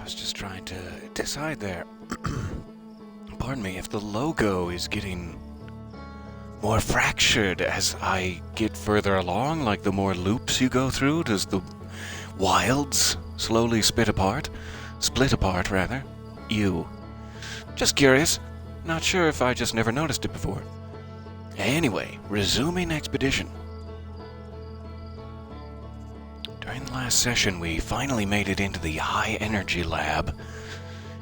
was just trying to decide there. Pardon me, if the logo is getting more fractured as I get further along, like the more loops you go through, does the wilds slowly split apart, rather? Ew. Just curious. Not sure if I just never noticed it before. Anyway, resuming expedition. During the last session, we finally made it into the high-energy lab,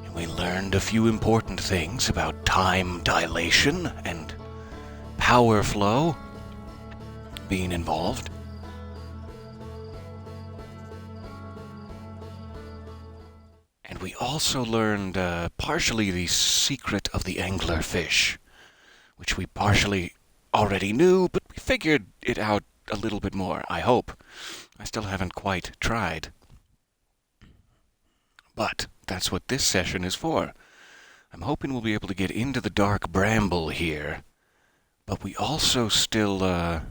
and we learned a few important things about time dilation and power flow being involved. And we also learned partially the secret of the anglerfish, which we partially already knew, but we figured it out a little bit more, I hope. I still haven't quite tried. But that's what this session is for. I'm hoping we'll be able to get into the Dark Bramble here, but we also still have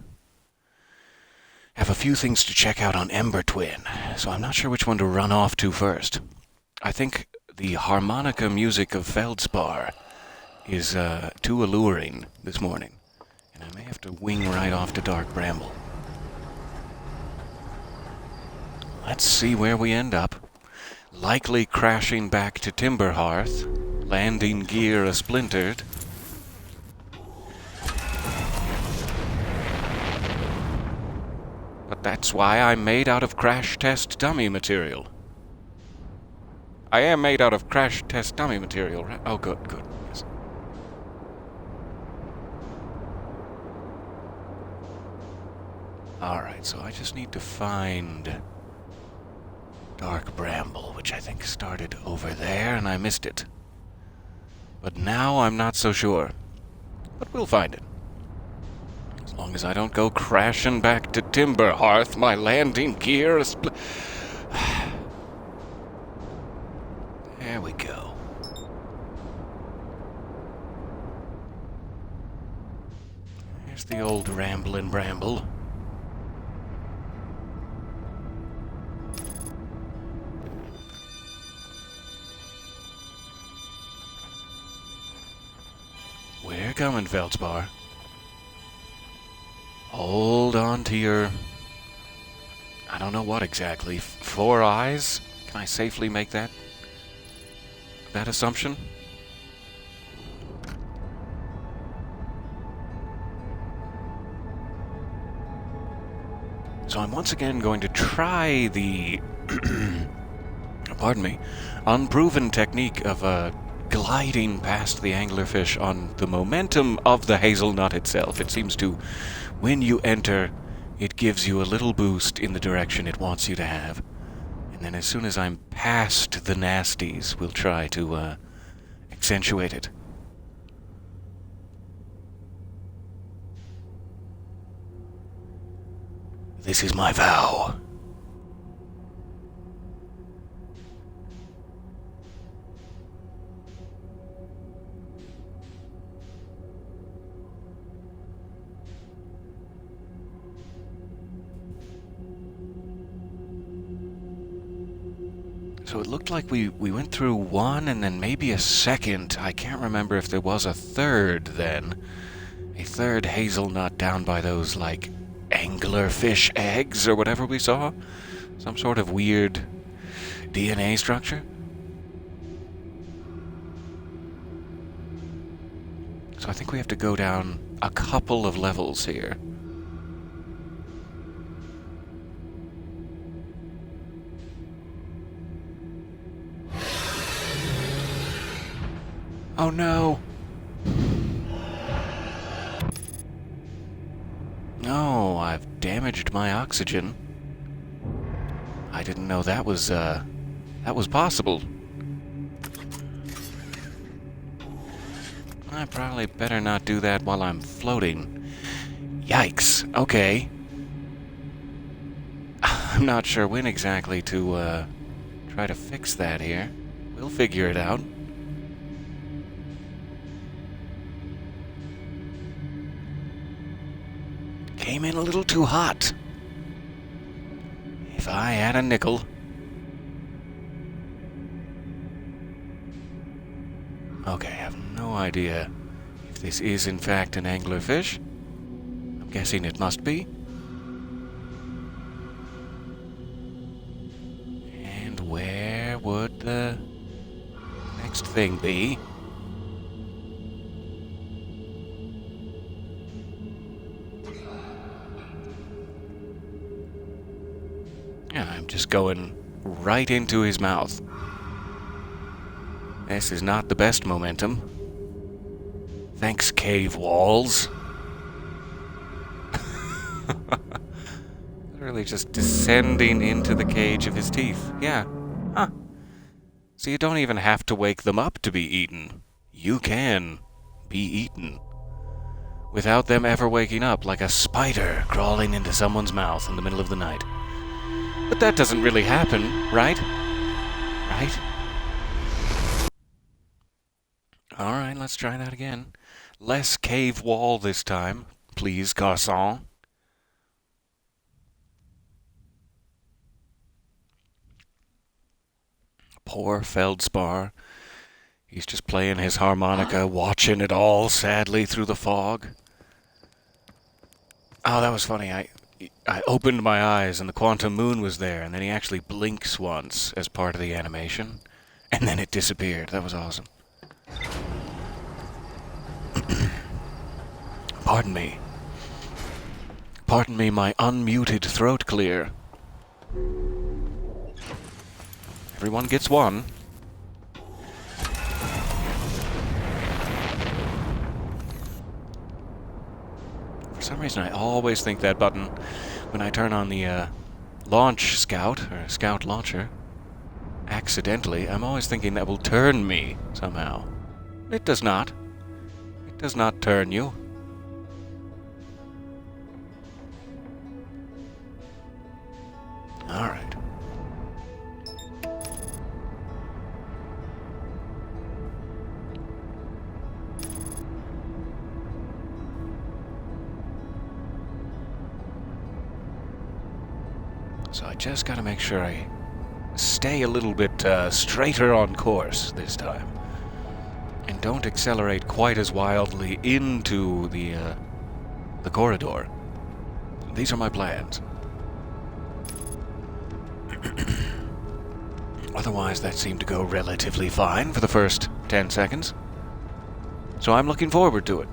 a few things to check out on Ember Twin, so I'm not sure which one to run off to first. I think the harmonica music of Feldspar is too alluring this morning, and I may have to wing right off to Dark Bramble. Let's see where we end up. Likely crashing back to Timberhearth, landing gear a-splintered. But that's why I'm made out of crash test dummy material. I am made out of crash test dummy material, right? Oh, good. Yes. Alright, so I just need to find Dark Bramble, which I think started over there, and I missed it. But now I'm not so sure. But we'll find it. As long as I don't go crashing back to Timberhearth, my landing gear is... There we go. There's the old Ramblin' Bramble. We're coming, Feldspar. Hold on to your... I don't know what exactly. 4 eyes? Can I safely make that assumption? So I'm once again going to try the... pardon me. Unproven technique of gliding past the anglerfish on the momentum of the hazelnut itself. It seems to, when you enter, it gives you a little boost in the direction it wants you to have. And then as soon as I'm past the nasties, we'll try to accentuate it. This is my vow. So it looked like we went through one and then maybe a second. I can't remember if there was a third then. A third hazelnut down by those, like, anglerfish eggs or whatever we saw. Some sort of weird DNA structure. So I think we have to go down a couple of levels here. Oh no! No, I've damaged my oxygen. I didn't know that was possible. I probably better not do that while I'm floating. Yikes, okay. I'm not sure when exactly to try to fix that here. We'll figure it out. Came in a little too hot. If I had a nickel. No idea if this is in fact an anglerfish. I'm guessing it must be. And where would the next thing be? Yeah, I'm just going right into his mouth. This is not the best momentum. Thanks, cave walls. Literally just descending into the cage of his teeth. Yeah. Huh. So you don't even have to wake them up to be eaten. You can be eaten without them ever waking up, like a spider crawling into someone's mouth in the middle of the night. But that doesn't really happen, right? Right? Alright, let's try that again. Less cave wall this time, please, garçon. Poor Feldspar. He's just playing his harmonica, watching it all sadly through the fog. Oh, that was funny. I opened my eyes and the quantum moon was there, and then he actually blinks once as part of the animation, and then it disappeared. That was awesome. Pardon me. Pardon me, my unmuted throat clear. Everyone gets one. For some reason, I always think that button when I turn on the launch scout, or scout launcher, accidentally, I'm always thinking that will turn me somehow. It does not. It does not turn you. All right. So I just gotta make sure I stay a little bit straighter on course this time. And don't accelerate quite as wildly into the corridor. These are my plans. Otherwise, that seemed to go relatively fine for the first 10 seconds. So I'm looking forward to it.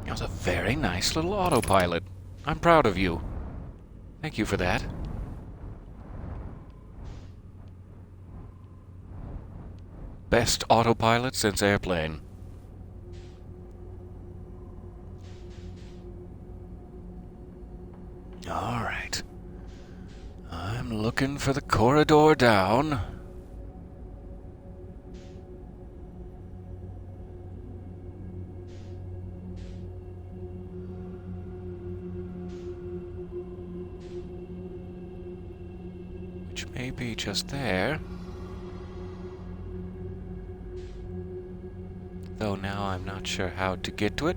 That was a very nice little autopilot. I'm proud of you. Thank you for that. Best autopilot since Airplane. Alright. I'm looking for the corridor down. Which may be just there. Though now I'm not sure how to get to it.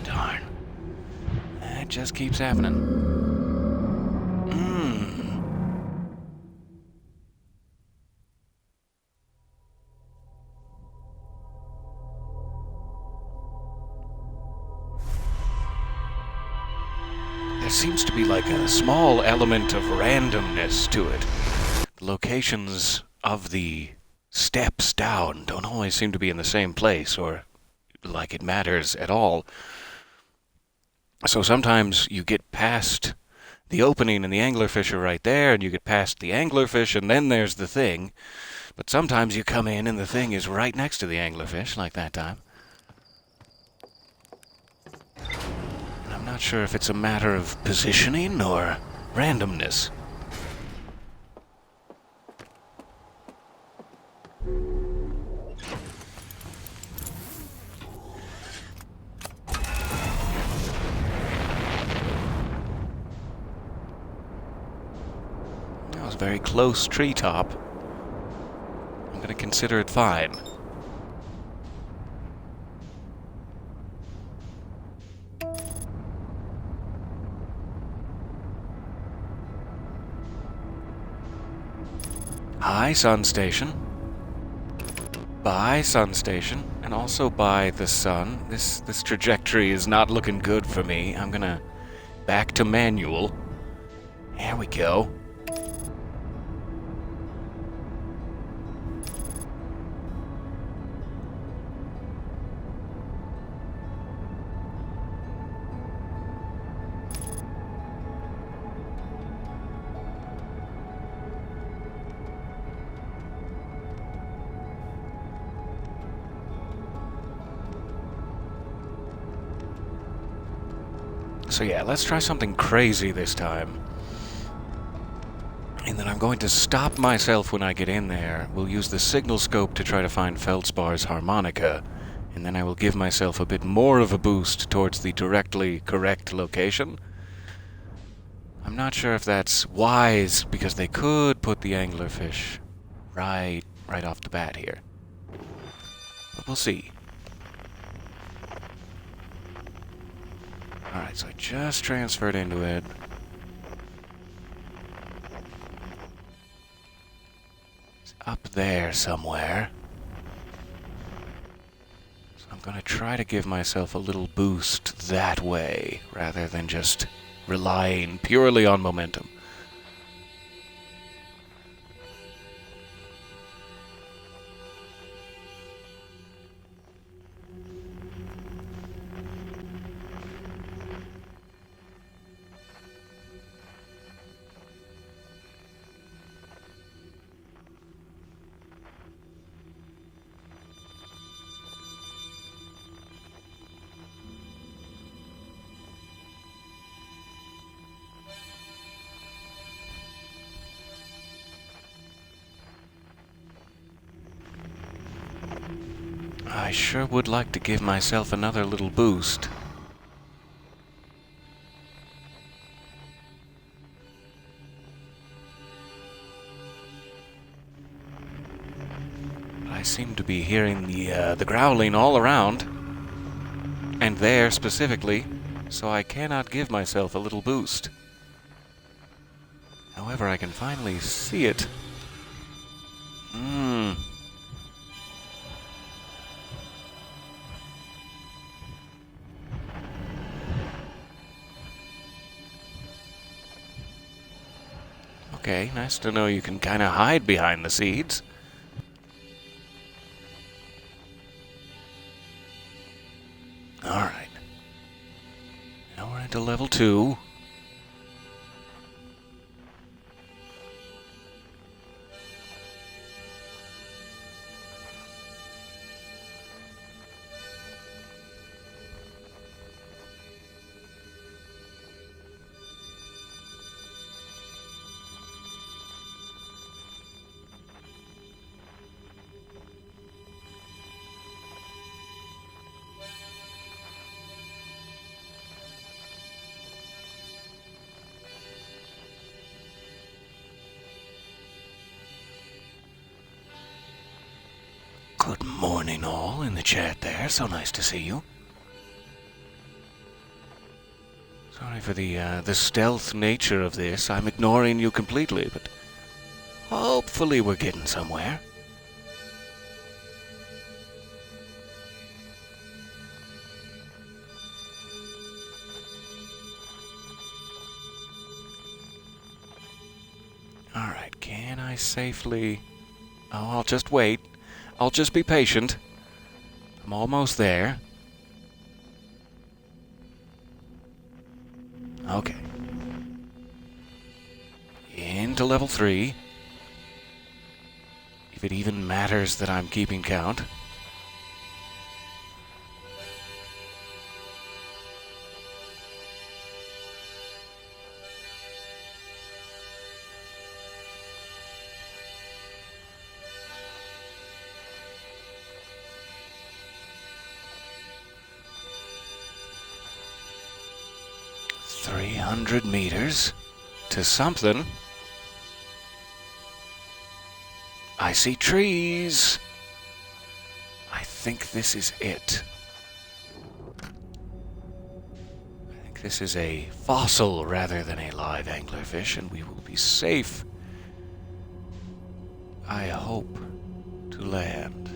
Darn. It just keeps happening. There seems to be like a small element of randomness to it. The locations of the steps down don't always seem to be in the same place, or like it matters at all. So sometimes you get past the opening and the anglerfish are right there, and you get past the anglerfish and then there's the thing. But sometimes you come in and the thing is right next to the anglerfish, like that time. And I'm not sure if it's a matter of positioning or randomness. That was a very close treetop. I'm going to consider it fine. Hi, Sun Station. Bye, Sun Station. And also bye, the sun. This trajectory is not looking good for me. I'm gonna back to manual. There we go. So yeah, let's try something crazy this time. And then I'm going to stop myself when I get in there. We'll use the signal scope to try to find Feldspar's harmonica. And then I will give myself a bit more of a boost towards the directly correct location. I'm not sure if that's wise, because they could put the anglerfish right off the bat here. But we'll see. Alright, so I just transferred into it. It's up there somewhere. So I'm gonna try to give myself a little boost that way, rather than just relying purely on momentum. I sure would like to give myself another little boost. I seem to be hearing the growling all around, and there specifically, so I cannot give myself a little boost. However, I can finally see it. Okay, nice to know you can kind of hide behind the seeds. Alright. Now we're into level 2. Good morning, all in the chat there. So nice to see you. Sorry for the stealth nature of this. I'm ignoring you completely, but hopefully we're getting somewhere. Alright, can I safely... Oh, I'll just wait. I'll just be patient. I'm almost there. Okay. Into level 3. If it even matters that I'm keeping count. $300 meters to something. I see trees. I think this is it. I think this is a fossil rather than a live anglerfish, and we will be safe. I hope to land.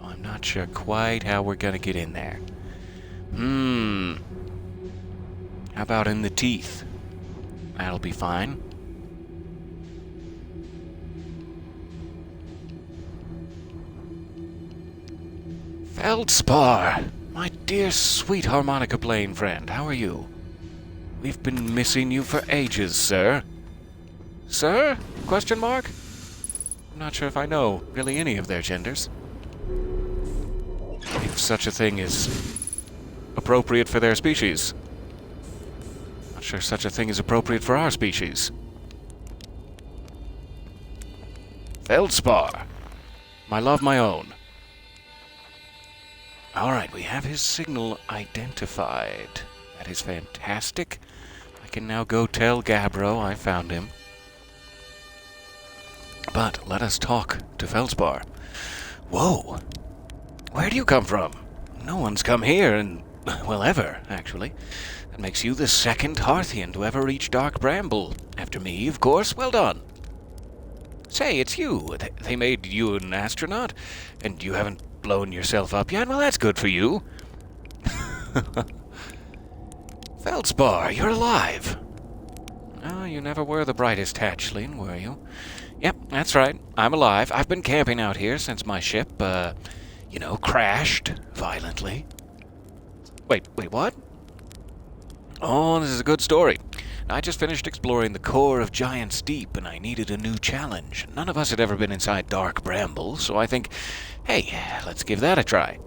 I'm not sure quite how we're gonna get in there. How about in the teeth? That'll be fine. Feldspar! My dear sweet harmonica playing friend, how are you? We've been missing you for ages, sir. Sir? Question mark? I'm not sure if I know really any of their genders. If such a thing is appropriate for their species. Not sure such a thing is appropriate for our species. Feldspar. My love, my own. Alright, we have his signal identified. That is fantastic. I can now go tell Gabbro I found him. But let us talk to Feldspar. Whoa! Where do you come from? No one's come here in, well, ever, actually. That makes you the second Hearthian to ever reach Dark Bramble. After me, of course. Well done. Say, it's you. They made you an astronaut, and you haven't blown yourself up yet? Well, that's good for you. Feldspar, you're alive. Oh, you never were the brightest hatchling, were you? Yep, that's right. I'm alive. I've been camping out here since my ship, crashed violently. Wait, what? Oh, this is a good story. I just finished exploring the core of Giant's Deep, and I needed a new challenge. None of us had ever been inside Dark Bramble, so I think, hey, let's give that a try.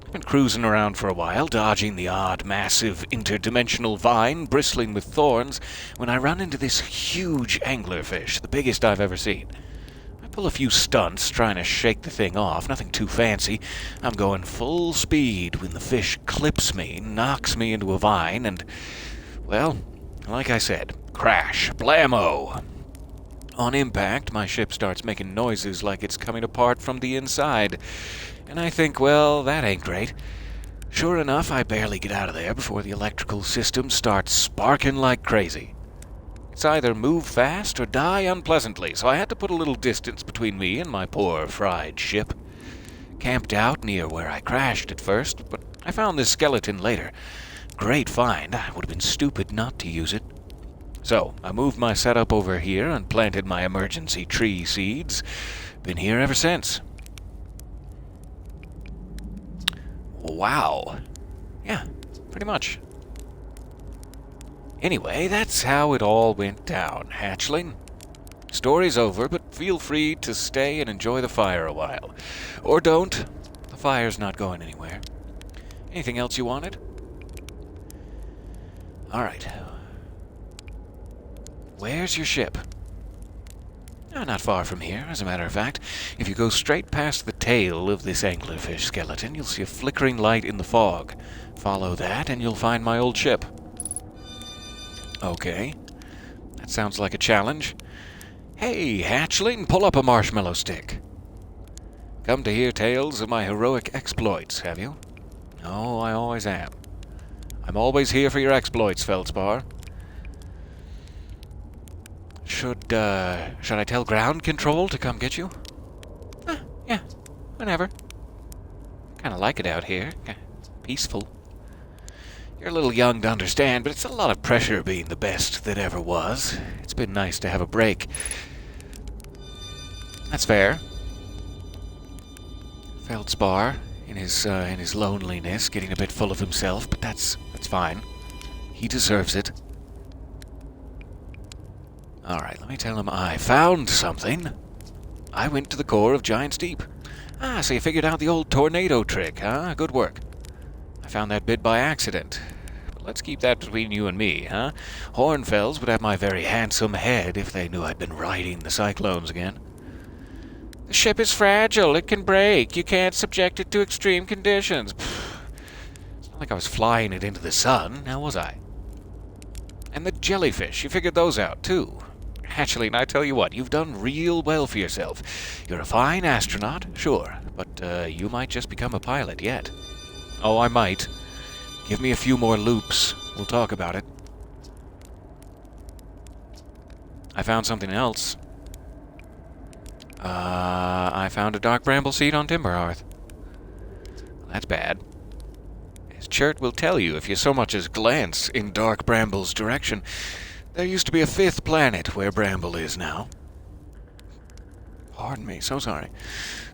I've been cruising around for a while, dodging the odd, massive, interdimensional vine bristling with thorns, when I run into this huge anglerfish, the biggest I've ever seen. I pull a few stunts trying to shake the thing off, nothing too fancy. I'm going full speed when the fish clips me, knocks me into a vine, and, well, like I said, crash, blammo. On impact, my ship starts making noises like it's coming apart from the inside. And I think, well, that ain't great. Sure enough, I barely get out of there before the electrical system starts sparking like crazy. It's either move fast or die unpleasantly, so I had to put a little distance between me and my poor fried ship. Camped out near where I crashed at first, but I found this skeleton later. Great find. I would have been stupid not to use it. So, I moved my setup over here and planted my emergency tree seeds. Been here ever since. Wow. Yeah, pretty much. Anyway, that's how it all went down, hatchling. Story's over, but feel free to stay and enjoy the fire a while. Or don't. The fire's not going anywhere. Anything else you wanted? Alright. Where's your ship? Not far from here, as a matter of fact. If you go straight past the tail of this anglerfish skeleton, you'll see a flickering light in the fog. Follow that, and you'll find my old ship. Okay. That sounds like a challenge. Hey, hatchling, pull up a marshmallow stick. Come to hear tales of my heroic exploits, have you? Oh, I always am. I'm always here for your exploits, Feldspar. Should I tell ground control to come get you? Yeah, whenever. Kinda like it out here. Peaceful. You're a little young to understand, but it's a lot of pressure being the best that ever was. It's been nice to have a break. That's fair. Feldspar, in his loneliness, getting a bit full of himself, but that's fine. He deserves it. Alright, let me tell him I found something. I went to the core of Giant's Deep. So you figured out the old tornado trick, huh? Good work. I found that bit by accident. But let's keep that between you and me, huh? Hornfells would have my very handsome head if they knew I'd been riding the cyclones again. The ship is fragile. It can break. You can't subject it to extreme conditions. It's not like I was flying it into the sun, now was I? And the jellyfish, you figured those out, too. Hatchling, I tell you what, you've done real well for yourself. You're a fine astronaut, sure, but you might just become a pilot yet. Oh, I might. Give me a few more loops. We'll talk about it. I found something else. I found a Dark Bramble seed on Timber Hearth. That's bad. As Chert will tell you if you so much as glance in Dark Bramble's direction, there used to be a 5th planet where Bramble is now. Pardon me, so sorry.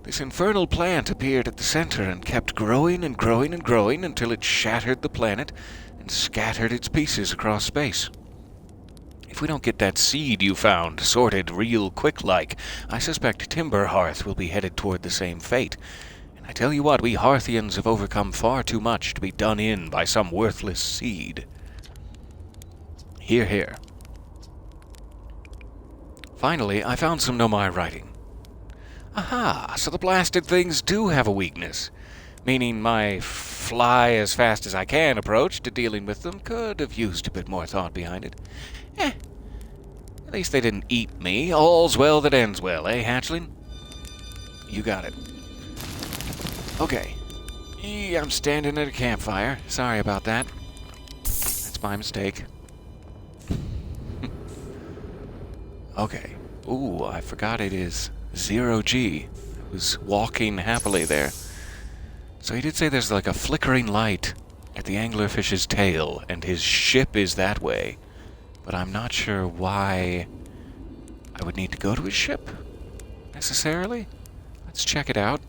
This infernal plant appeared at the center and kept growing and growing and growing until it shattered the planet and scattered its pieces across space. If we don't get that seed you found sorted real quick-like, I suspect Timber Hearth will be headed toward the same fate. And I tell you what, we Hearthians have overcome far too much to be done in by some worthless seed. Hear, hear. Finally, I found some Nomai writing. Aha, so the blasted things do have a weakness. Meaning my fly as fast as I can approach to dealing with them could have used a bit more thought behind it. At least they didn't eat me. All's well that ends well, eh, hatchling? You got it. Okay. I'm standing at a campfire. Sorry about that. That's my mistake. Okay. Ooh, I forgot it is 0G. I was walking happily there. So he did say there's like a flickering light at the anglerfish's tail, and his ship is that way. But I'm not sure why I would need to go to his ship, necessarily. Let's check it out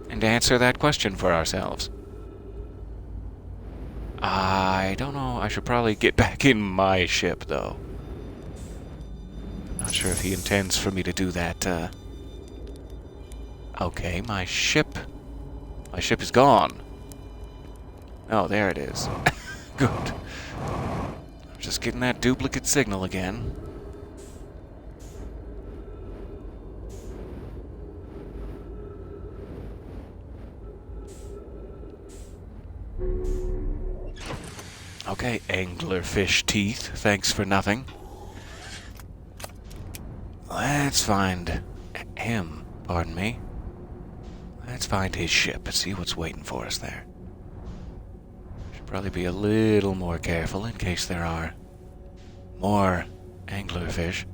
and answer that question for ourselves. I don't know. I should probably get back in my ship, though. Not sure if he intends for me to do that. Okay, my ship is gone. Oh, there it is. Good. I'm just getting that duplicate signal again. Okay, anglerfish teeth. Thanks for nothing. Let's find him. Pardon me. Let's find his ship and see what's waiting for us there. Should probably be a little more careful in case there are more anglerfish.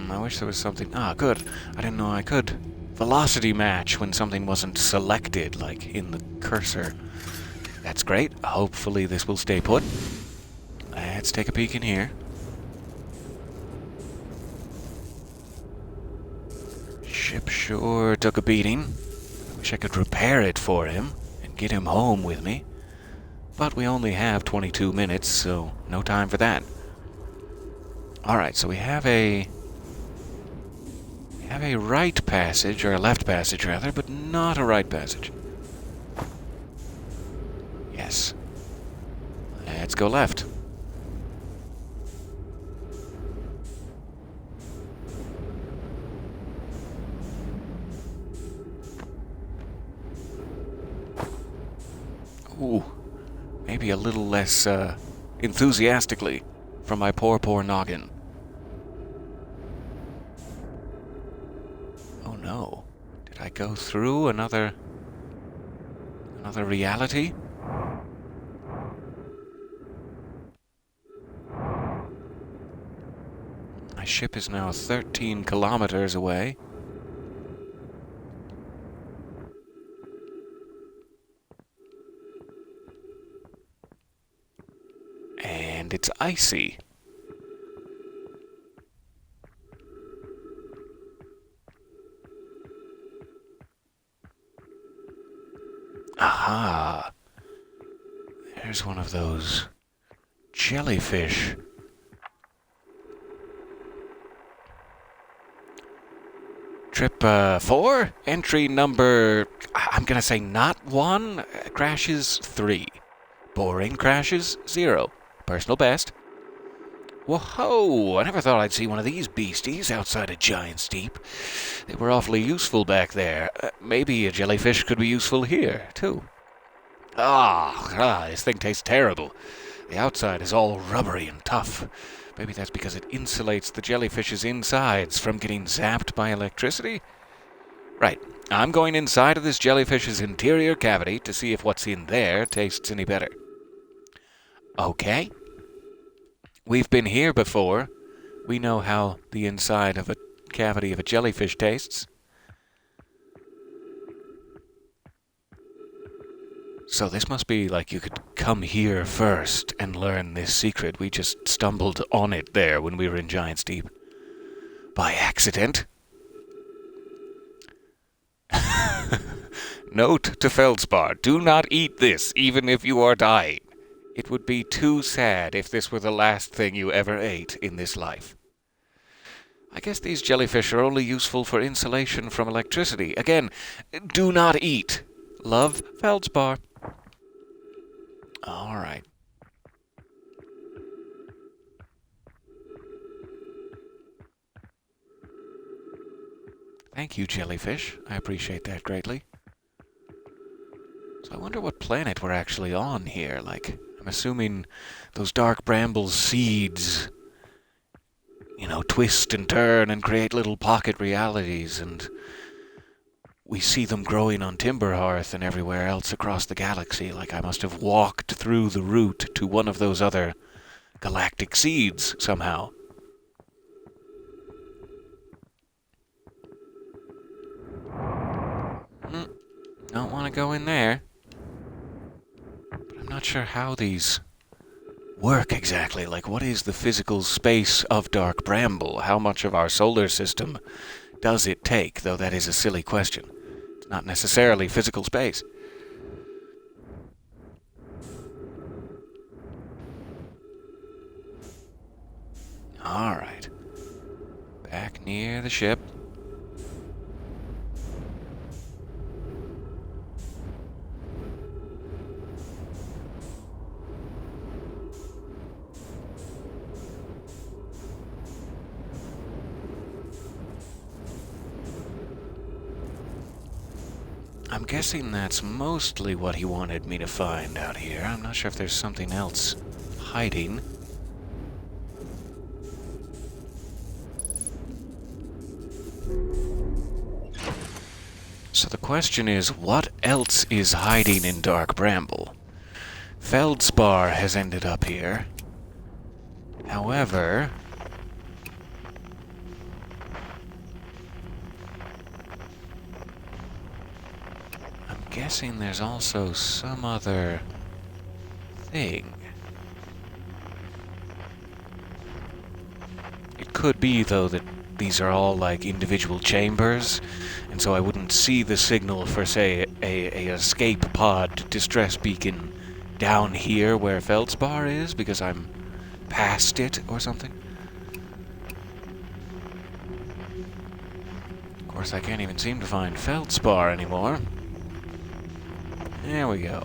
I wish there was something... Ah, good. I didn't know I could velocity match when something wasn't selected, like in the cursor. That's great. Hopefully this will stay put. Let's take a peek in here. Ship sure took a beating. Wish I could repair it for him and get him home with me. But we only have 22 minutes, so no time for that. Alright, so we have a right passage, or a left passage rather, but not a right passage. Yes. Let's go left. Ooh, maybe a little less enthusiastically from my poor noggin. Oh no. Did I go through another reality? My ship is now 13 kilometers away. And it's icy. Aha! There's one of those jellyfish. Trip 4, entry number, I'm gonna say not 1, crashes 3. Boring crashes 0. Personal best. Whoa! I never thought I'd see one of these beasties outside of Giant's Deep. They were awfully useful back there. Maybe a jellyfish could be useful here, too. This thing tastes terrible. The outside is all rubbery and tough. Maybe that's because it insulates the jellyfish's insides from getting zapped by electricity? Right. I'm going inside of this jellyfish's interior cavity to see if what's in there tastes any better. Okay. We've been here before. We know how the inside of a cavity of a jellyfish tastes. So this must be like you could come here first and learn this secret. We just stumbled on it there when we were in Giant's Deep. By accident. Note to Feldspar, do not eat this, even if you are dying. It would be too sad if this were the last thing you ever ate in this life. I guess these jellyfish are only useful for insulation from electricity. Again, do not eat. Love, Feldspar. All right. Thank you, jellyfish. I appreciate that greatly. So I wonder what planet we're actually on here. Like, I'm assuming those Dark Bramble seeds, twist and turn and create little pocket realities, and we see them growing on Timberhearth and everywhere else across the galaxy. Like, I must have walked through the route to one of those other galactic seeds somehow. Don't want to go in there. But I'm not sure how these work exactly. Like, what is the physical space of Dark Bramble? How much of our solar system does it take? Though that is a silly question. It's not necessarily physical space. Alright. Back near the ship. I'm guessing that's mostly what he wanted me to find out here. I'm not sure if there's something else hiding. So the question is, what else is hiding in Dark Bramble? Feldspar has ended up here. However, I'm guessing there's also some other thing. It could be, though, that these are all like individual chambers, and so I wouldn't see the signal for, say, a escape pod distress beacon down here where Feldspar is, because I'm past it or something. Of course, I can't even seem to find Feldspar anymore. There we go.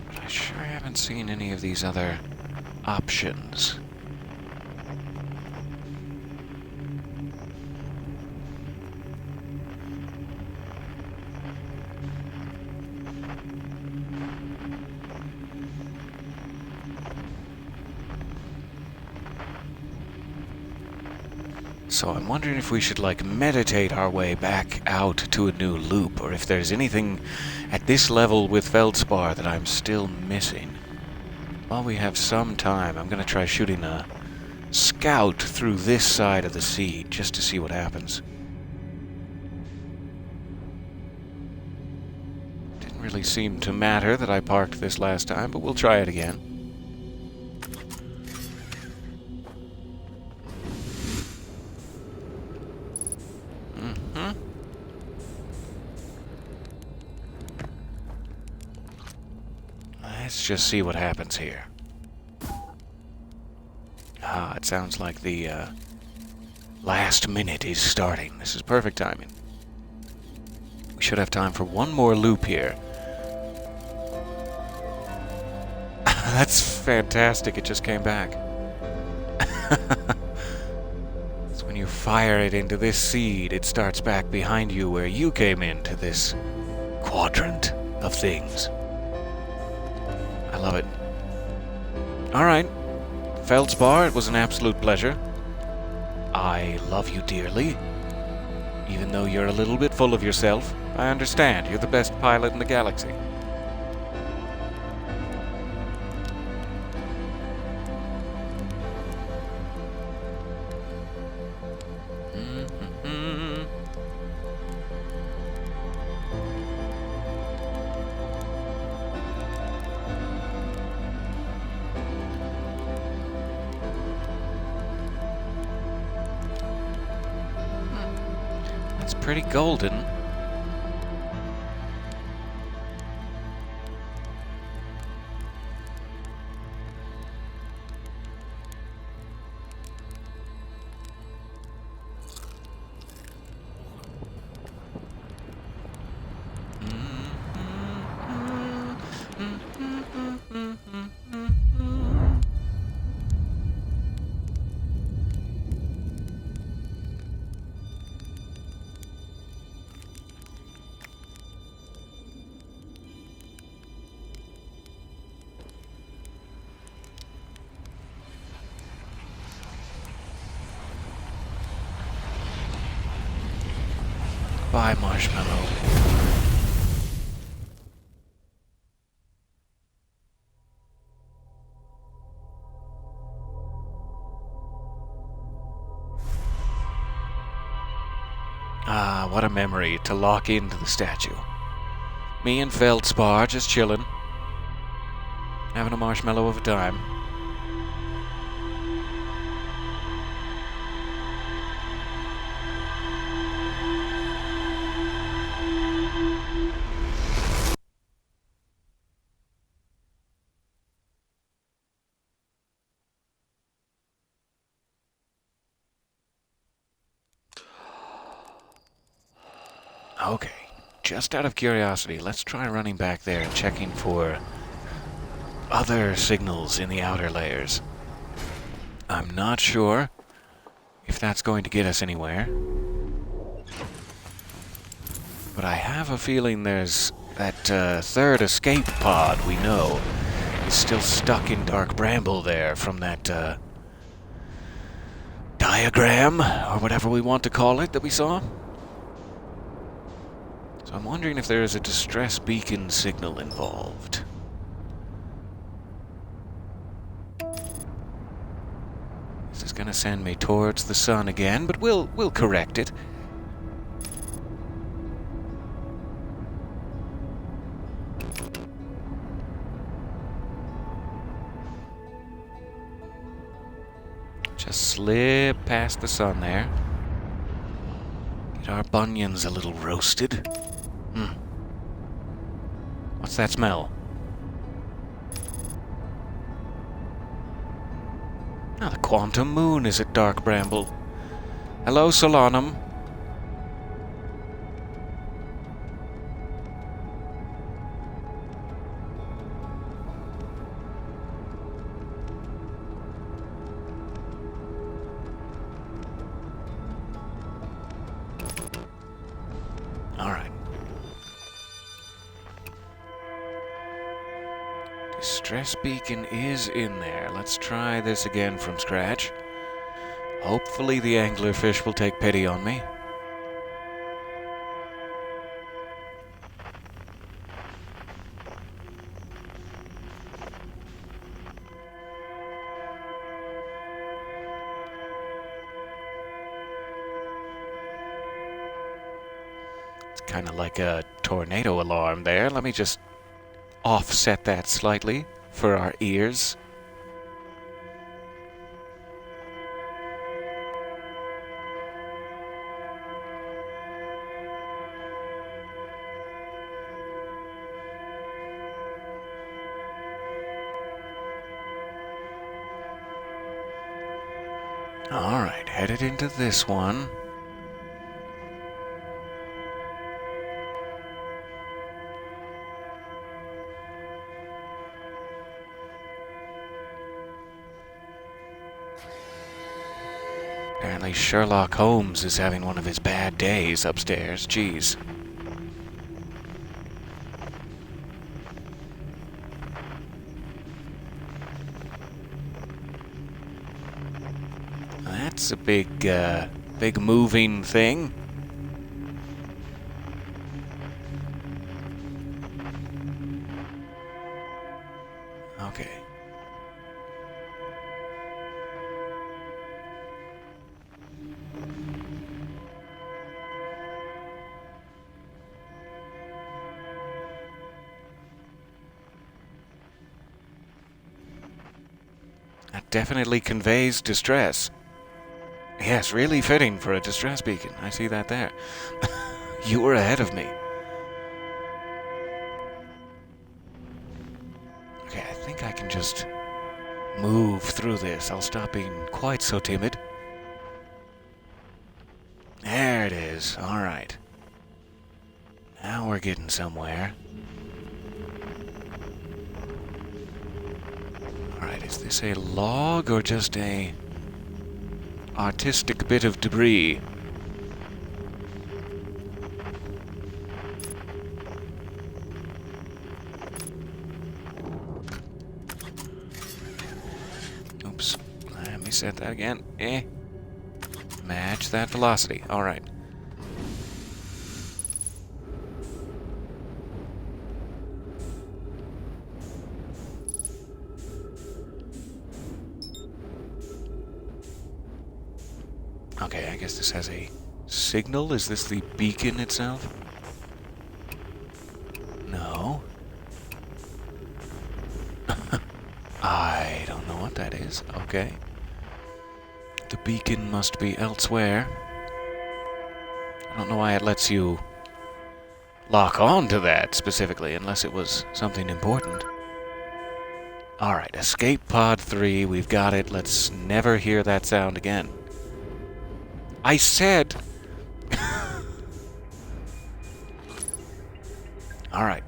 But I sure haven't seen any of these other options. So I'm wondering if we should, like, meditate our way back out to a new loop, or if there's anything at this level with Feldspar that I'm still missing. While we have some time, I'm going to try shooting a scout through this side of the sea, just to see what happens. Didn't really seem to matter that I parked this last time, but we'll try it again. Let's just see what happens here. Ah, it sounds like the last minute is starting. This is perfect timing. We should have time for one more loop here. That's fantastic. It just came back. It's when you fire it into this seed, it starts back behind you where you came into this quadrant of things. I love it. All right. Feldspar, it was an absolute pleasure. I love you dearly. Even though you're a little bit full of yourself, I understand. You're the best pilot in the galaxy. That's pretty golden. Bye, Marshmallow. Ah, what a memory to lock into the statue. Me and Feldspar just chillin', having a marshmallow of a time. Okay, just out of curiosity, let's try running back there and checking for other signals in the outer layers. I'm not sure if that's going to get us anywhere, but I have a feeling there's that third escape pod we know is still stuck in Dark Bramble there from that diagram, or whatever we want to call it, that we saw. So I'm wondering if there is a distress beacon signal involved. This is gonna send me towards the sun again, but we'll correct it. Just slip past the sun there. Get our bunions a little roasted. What's that smell? Ah, the quantum moon is at Dark Bramble. Hello, Solanum. Distress beacon is in there. Let's try this again from scratch. Hopefully the anglerfish will take pity on me. It's kind of like a tornado alarm there. Let me just offset that slightly for our ears. Alright, headed into this one. Apparently Sherlock Holmes is having one of his bad days upstairs. Jeez. That's a big moving thing. Okay. That definitely conveys distress. Yes, really fitting for a distress beacon. I see that there. You were ahead of me. Okay, I think I can just move through this. I'll stop being quite so timid. There it is. Alright. Now we're getting somewhere. Alright, is this a log or just a artistic bit of debris? Oops. Let me set that again. Match that velocity. Alright. Okay, I guess this has a signal. Is this the beacon itself? No. I don't know what that is. Okay. The beacon must be elsewhere. I don't know why it lets you lock on to that specifically, unless it was something important. Alright, escape pod 3. We've got it. Let's never hear that sound again. I said... Alright.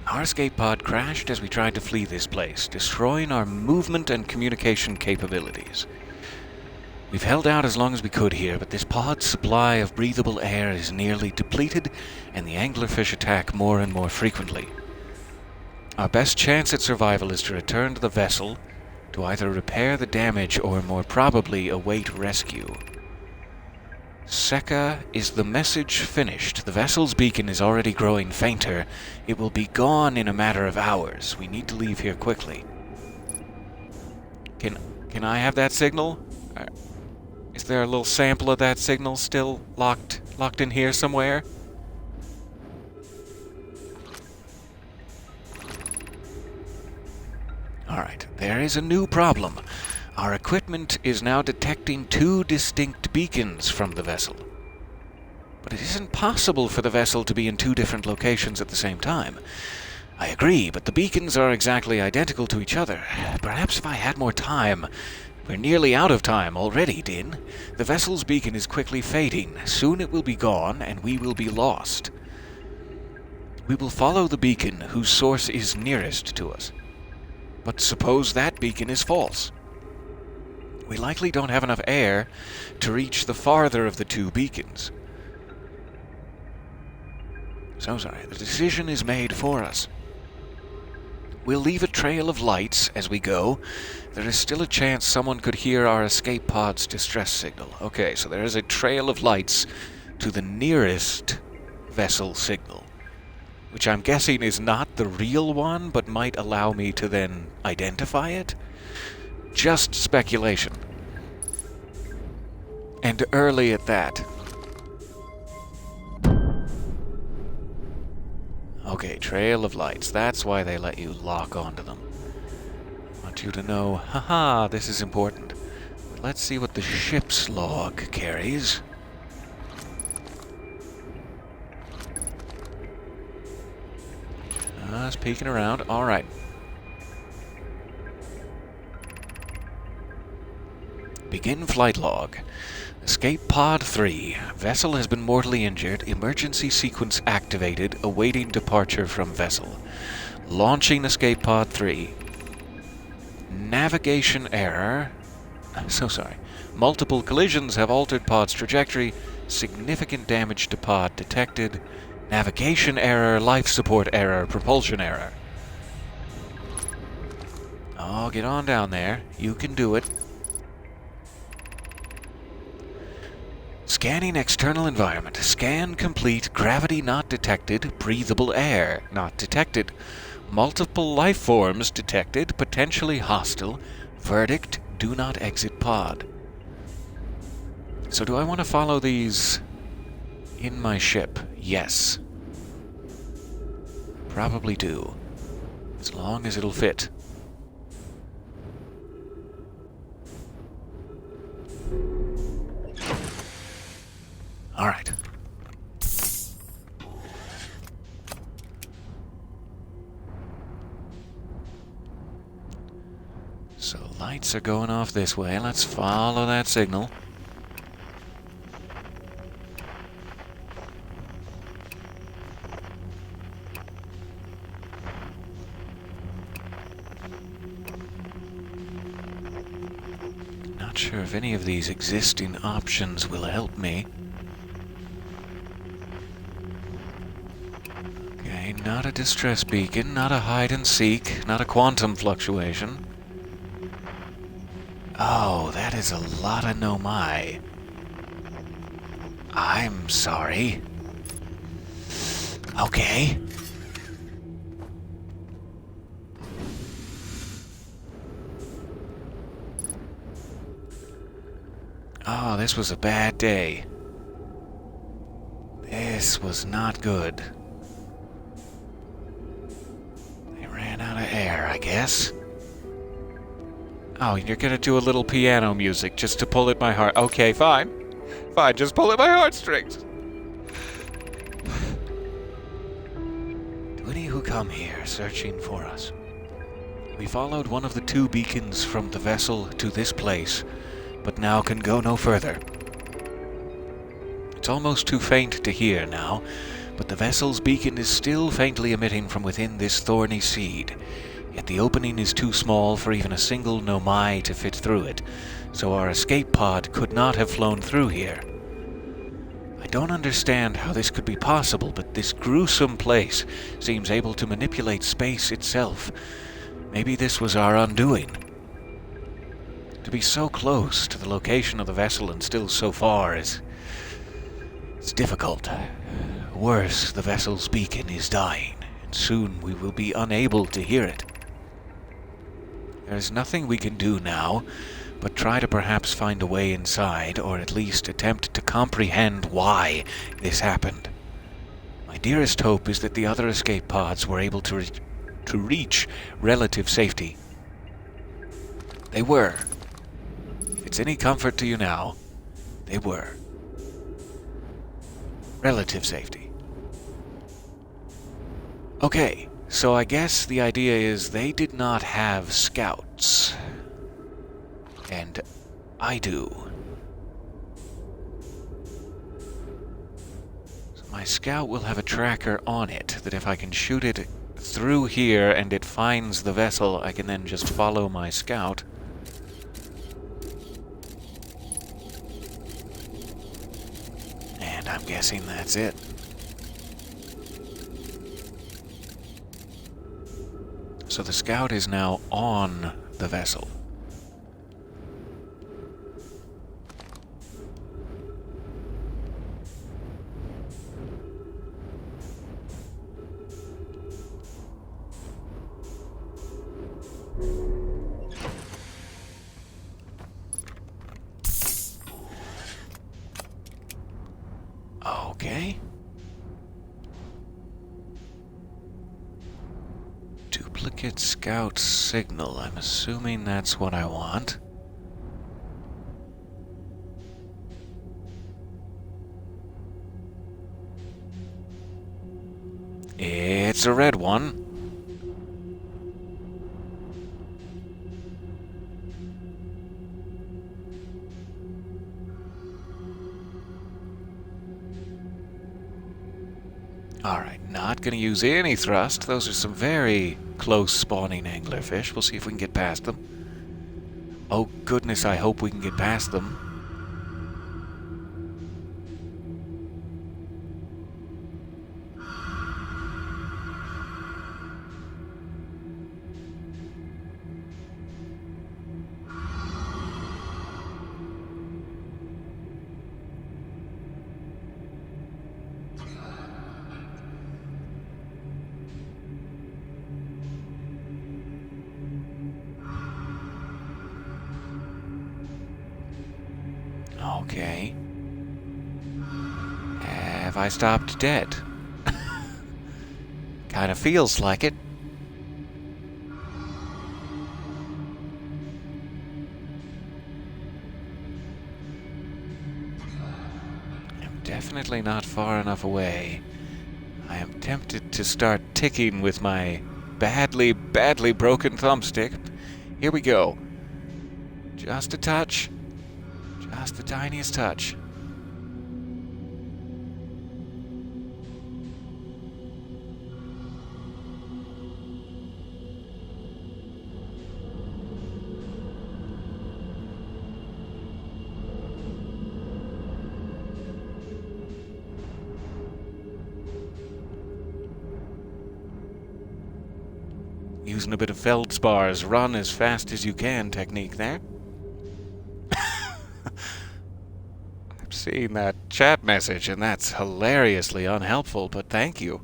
Our escape pod crashed as we tried to flee this place, destroying our movement and communication capabilities. We've held out as long as we could here, but this pod's supply of breathable air is nearly depleted, and the anglerfish attack more and more frequently. Our best chance at survival is to return to the vessel, to either repair the damage or more probably await rescue. Sekka, is the message finished? The vessel's beacon is already growing fainter. It will be gone in a matter of hours. We need to leave here quickly. Can I have that signal? Is there a little sample of that signal still locked in here somewhere? Alright, there is a new problem. Our equipment is now detecting 2 distinct beacons from the vessel. But it isn't possible for the vessel to be in 2 different locations at the same time. I agree, but the beacons are exactly identical to each other. Perhaps if I had more time... We're nearly out of time already, Din. The vessel's beacon is quickly fading. Soon it will be gone, and we will be lost. We will follow the beacon whose source is nearest to us. But suppose that beacon is false. We likely don't have enough air to reach the farther of the 2 beacons. So sorry, the decision is made for us. We'll leave a trail of lights as we go. There is still a chance someone could hear our escape pod's distress signal. Okay, so there is a trail of lights to the nearest vessel signal, which I'm guessing is not the real one, but might allow me to then identify it. Just speculation. And early at that. Okay, trail of lights. That's why they let you lock onto them. I want you to know, haha, this is important. Let's see what the ship's log carries. Just peeking around. Alright. Begin flight log. Escape Pod 3. Vessel has been mortally injured. Emergency sequence activated. Awaiting departure from vessel. Launching Escape Pod 3. Navigation error. So sorry. Multiple collisions have altered pod's trajectory. Significant damage to pod detected. Navigation error, life support error, propulsion error. Oh, get on down there. You can do it. Scanning external environment. Scan complete. Gravity not detected. Breathable air not detected. Multiple life forms detected. Potentially hostile. Verdict: do not exit pod. So do I want to follow these in my ship? Yes. Probably do. As long as it'll fit. Alright. So lights are going off this way. Let's follow that signal. Not sure if any of these existing options will help me. Okay, not a distress beacon, not a hide and seek, not a quantum fluctuation. Oh, that is a lot of nomai. I'm sorry. Okay. Oh, this was a bad day. This was not good. They ran out of air, I guess. Oh, you're gonna do a little piano music just to pull at my heart. Okay, fine. Fine, just pull at my heartstrings. To any who come here searching for us, we followed one of the two beacons from the vessel to this place, but now can go no further. It's almost too faint to hear now, but the vessel's beacon is still faintly emitting from within this thorny seed. Yet the opening is too small for even a single nomai to fit through it, so our escape pod could not have flown through here. I don't understand how this could be possible, but this gruesome place seems able to manipulate space itself. Maybe this was our undoing. To be so close to the location of the vessel and still so far is... it's difficult. Worse, the vessel's beacon is dying, and soon we will be unable to hear it. There is nothing we can do now, but try to perhaps find a way inside, or at least attempt to comprehend why this happened. My dearest hope is that the other escape pods were able to reach relative safety. They were. If it's any comfort to you now, they were. Relative safety. Okay, so I guess the idea is they did not have scouts. And I do. So my scout will have a tracker on it that if I can shoot it through here and it finds the vessel, I can then just follow my scout. And I'm guessing that's it. So the scout is now on the vessel. Okay. Duplicate scout signal. I'm assuming that's what I want. It's a red one. Alright, not gonna use any thrust. Those are some very close spawning anglerfish. We'll see if we can get past them. Oh goodness, I hope we can get past them. Okay. Have I stopped dead? Kinda feels like it. I'm definitely not far enough away. I am tempted to start ticking with my badly, badly broken thumbstick. Here we go. Just a touch. Just the tiniest touch. Using a bit of Feldspar's run as fast as you can technique there. I'm seeing that chat message and that's hilariously unhelpful, but thank you.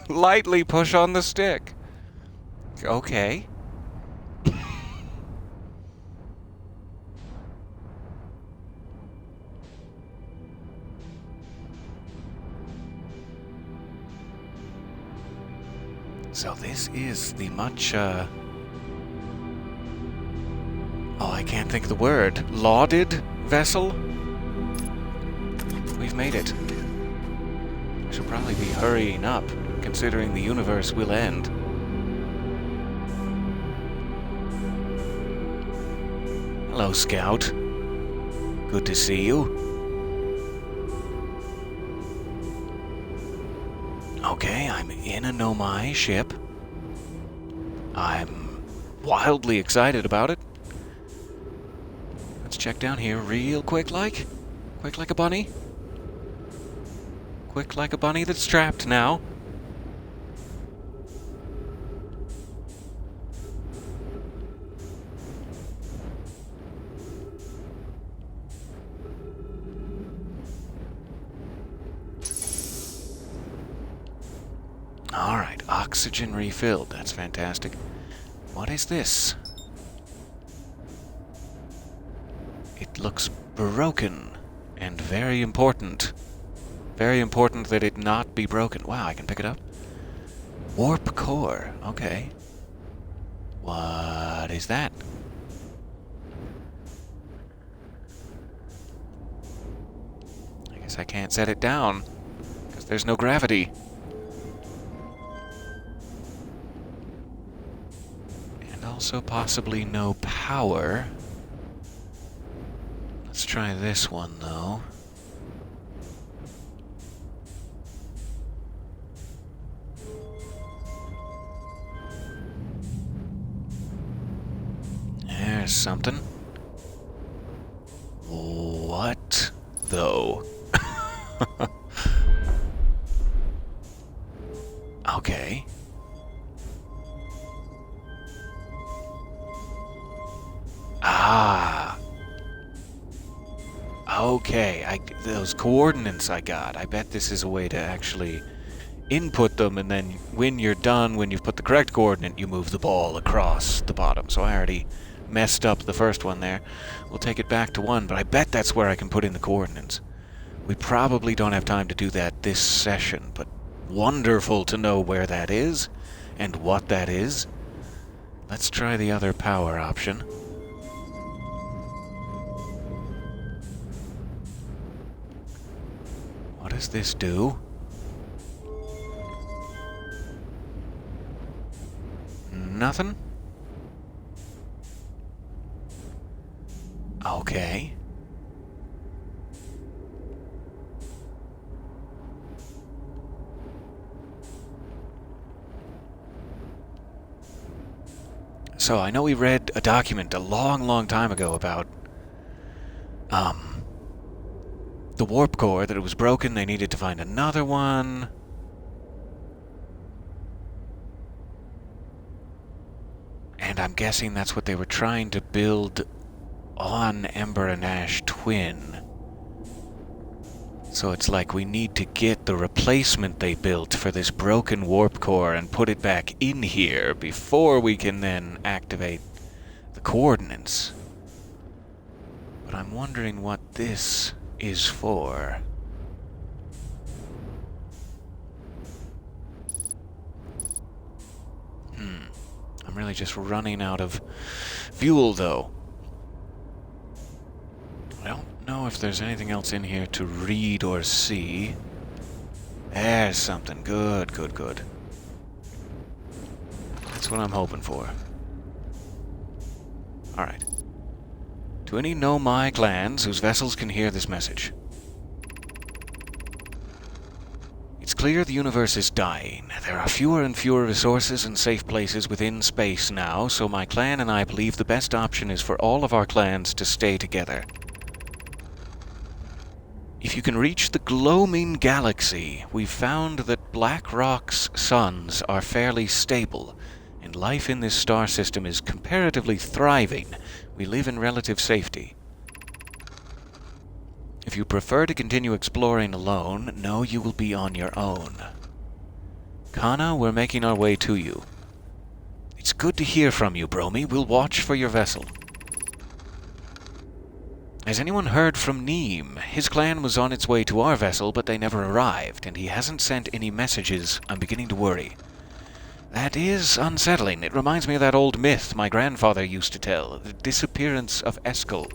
Lightly push on the stick. Okay. So this is the much, oh, I can't think of the word. Lauded vessel? We've made it. I should probably be hurrying up, considering the universe will end. Hello, Scout. Good to see you. Okay, I'm in a Nomai ship. I'm wildly excited about it. Let's check down here real quick like. Quick like a bunny. Quick like a bunny that's trapped now. Alright, oxygen refilled. That's fantastic. What is this? It looks broken and very important. Very important that it not be broken. Wow, I can pick it up. Warp core. Okay. What is that? I guess I can't set it down because there's no gravity. Also possibly no power. Let's try this one though. There's something. What though? Okay. Ah. Okay, those coordinates I got. I bet this is a way to actually input them, and then when you're done, when you've put the correct coordinate, you move the ball across the bottom. So I already messed up the first one there. We'll take it back to 1, but I bet that's where I can put in the coordinates. We probably don't have time to do that this session, but wonderful to know where that is and what that is. Let's try the other power option. What does this do? Nothing? Okay. So, I know we read a document a long time ago about, the warp core, that it was broken, they needed to find another one. And I'm guessing that's what they were trying to build on Ember and Ash Twin. So it's like we need to get the replacement they built for this broken warp core and put it back in here before we can then activate the coordinates. But I'm wondering what this is for. I'm really just running out of fuel, though. I don't know if there's anything else in here to read or see. There's something. Good. That's what I'm hoping for. Alright. To any Nomai clans whose vessels can hear this message. It's clear the universe is dying. There are fewer and fewer resources and safe places within space now, so my clan and I believe the best option is for all of our clans to stay together. If you can reach the gloaming galaxy, we've found that Black Rock's suns are fairly stable, and life in this star system is comparatively thriving. We live in relative safety. If you prefer to continue exploring alone, know you will be on your own. Kana, we're making our way to you. It's good to hear from you, Bromi. We'll watch for your vessel. Has anyone heard from Neem? His clan was on its way to our vessel, but they never arrived, and he hasn't sent any messages. I'm beginning to worry. That is unsettling. It reminds me of that old myth my grandfather used to tell, the disappearance of Eskel.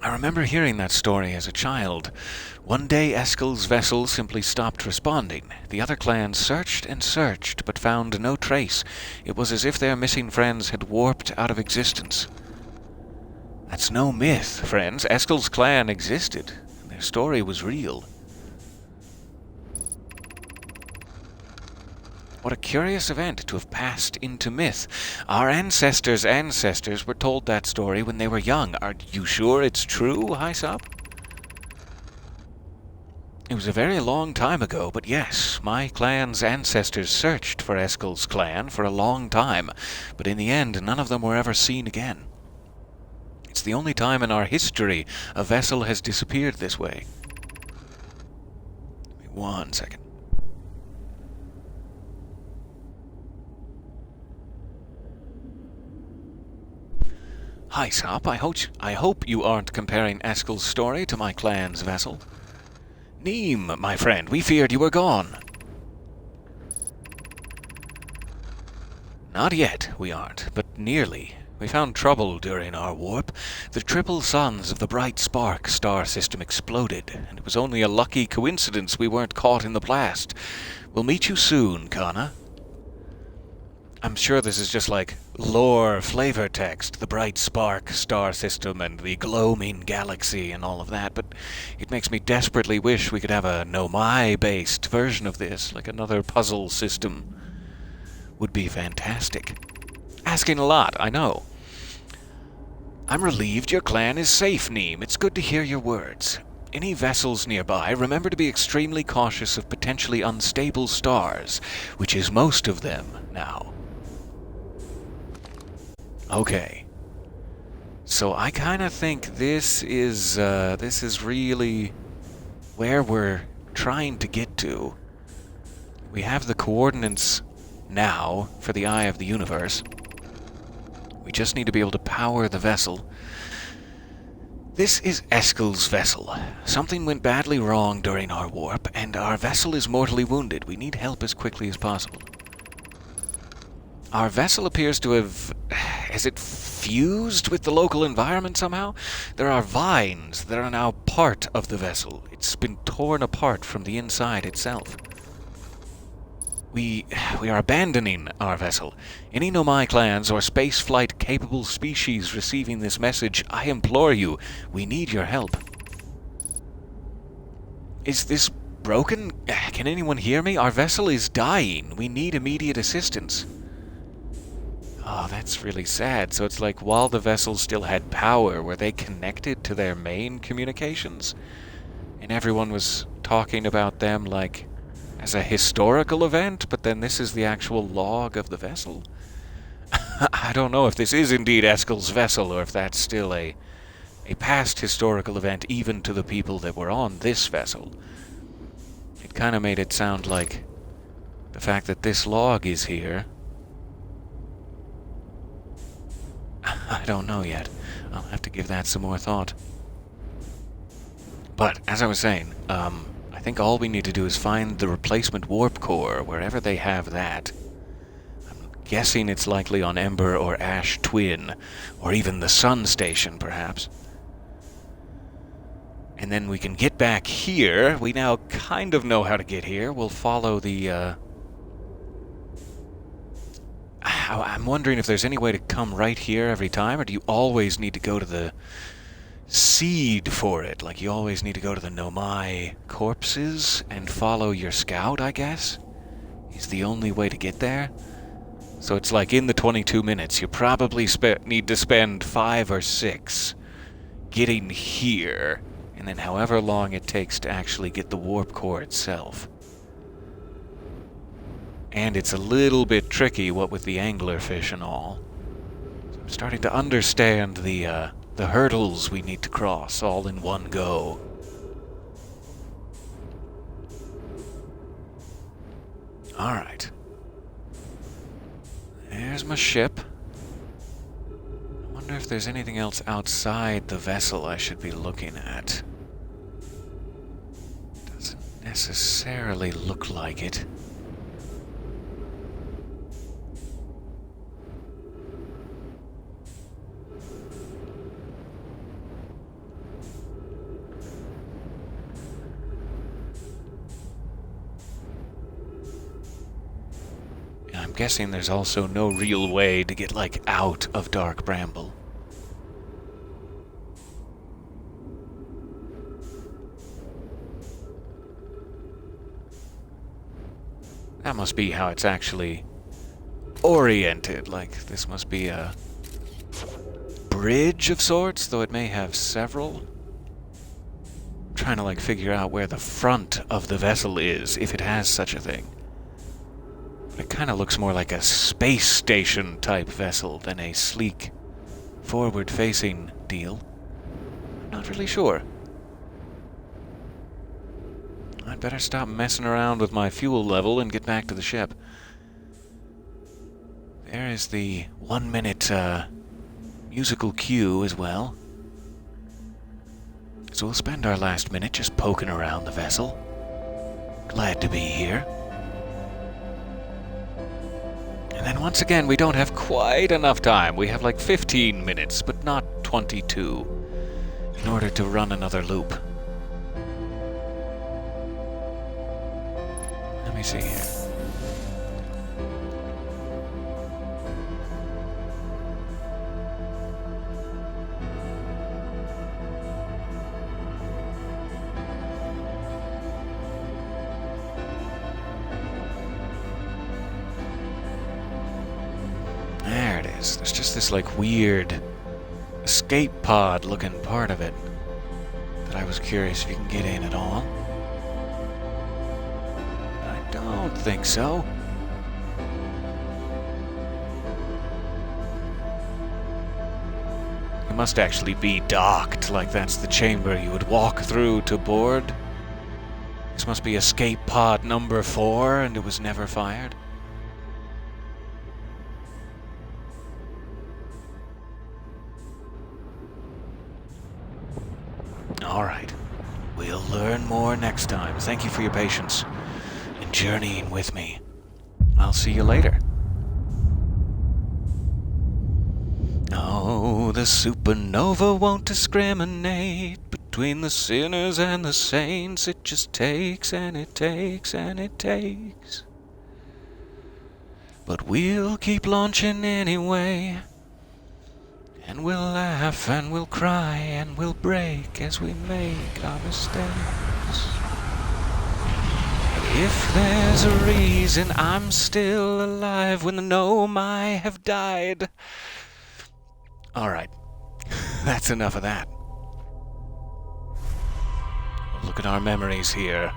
I remember hearing that story as a child. One day Eskel's vessel simply stopped responding. The other clans searched and searched, but found no trace. It was as if their missing friends had warped out of existence. That's no myth, friends. Eskel's clan existed. Their story was real. What a curious event to have passed into myth. Our ancestors' ancestors were told that story when they were young. Are you sure it's true, Hyssop? It was a very long time ago, but yes, my clan's ancestors searched for Eskel's clan for a long time, but in the end, none of them were ever seen again. It's the only time in our history a vessel has disappeared this way. Give me 1 second. Hi, Sop. I hope you aren't comparing Eskel's story to my clan's vessel. Neem, my friend, we feared you were gone. Not yet, we aren't, but nearly. We found trouble during our warp. The triple suns of the bright spark star system exploded, and it was only a lucky coincidence we weren't caught in the blast. We'll meet you soon, Kana. I'm sure this is just like lore flavor text, the bright spark star system and the gloaming galaxy and all of that, but it makes me desperately wish we could have a Nomai-based version of this, like another puzzle system. Would be fantastic. Asking a lot, I know. I'm relieved your clan is safe, Neem. It's good to hear your words. Any vessels nearby, remember to be extremely cautious of potentially unstable stars, which is most of them now. Okay. So I kind of think this is really where we're trying to get to. We have the coordinates now for the Eye of the Universe. We just need to be able to power the vessel. This is Eskel's vessel. Something went badly wrong during our warp, and our vessel is mortally wounded. We need help as quickly as possible. Our vessel appears to have... Has it fused with the local environment somehow? There are vines that are now part of the vessel. It's been torn apart from the inside itself. We are abandoning our vessel. Any Nomai clans or spaceflight-capable species receiving this message, I implore you, we need your help. Is this broken? Can anyone hear me? Our vessel is dying. We need immediate assistance. Oh, that's really sad. So it's like while the vessels still had power, were they connected to their main communications? And everyone was talking about them like as a historical event, but then this is the actual log of the vessel? I don't know if this is indeed Eskel's vessel or if that's still a past historical event even to the people that were on this vessel. It kind of made it sound like the fact that this log is here. I don't know yet. I'll have to give that some more thought. But, as I was saying, I think all we need to do is find the replacement warp core, wherever they have that. I'm guessing it's likely on Ember or Ash Twin, or even the Sun Station, perhaps. And then we can get back here. We now kind of know how to get here. We'll follow the, I'm wondering if there's any way to come right here every time, or do you always need to go to the seed for it? Like, you always need to go to the Nomai corpses and follow your scout, I guess? Is the only way to get there? So it's like in the 22 minutes, you probably need to spend 5 or 6 getting here, and then however long it takes to actually get the warp core itself. And it's a little bit tricky, what with the anglerfish and all. So I'm starting to understand the hurdles we need to cross all in one go. Alright. There's my ship. I wonder if there's anything else outside the vessel I should be looking at. Doesn't necessarily look like it. I'm guessing there's also no real way to get, like, out of Dark Bramble. That must be how it's actually oriented. Like, this must be a bridge of sorts, though it may have several. I'm trying to, like, figure out where the front of the vessel is, if it has such a thing. It kind of looks more like a space station type vessel than a sleek, forward-facing deal. I'm not really sure. I'd better stop messing around with my fuel level and get back to the ship. There is the 1-minute musical cue as well. So we'll spend our last minute just poking around the vessel. Glad to be here. And then once again, we don't have quite enough time. We have like 15 minutes, but not 22, in order to run another loop. Let me see here. There's just this, like, weird escape pod looking part of it that I was curious if you can get in at all. I don't think so. It must actually be docked, like that's the chamber you would walk through to board. This must be escape pod number 4, and it was never fired. Alright, we'll learn more next time. Thank you for your patience in journeying with me. I'll see you later. Oh, the supernova won't discriminate between the sinners and the saints. It just takes and it takes and it takes. But we'll keep launching anyway. And we'll laugh and we'll cry and we'll break as we make our mistakes. If there's a reason I'm still alive when the Nomai have died. Alright, that's enough of that. Look at our memories here,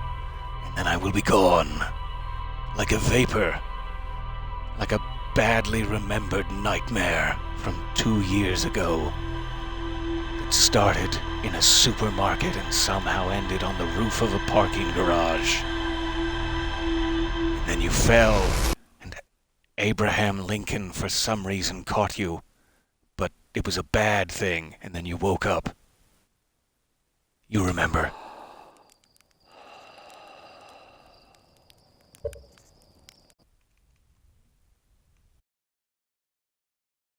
and then I will be gone. Like a vapor. Like a badly remembered nightmare from 2 years ago. It started in a supermarket and somehow ended on the roof of a parking garage. And then you fell, and Abraham Lincoln for some reason caught you. But it was a bad thing, and then you woke up. You remember?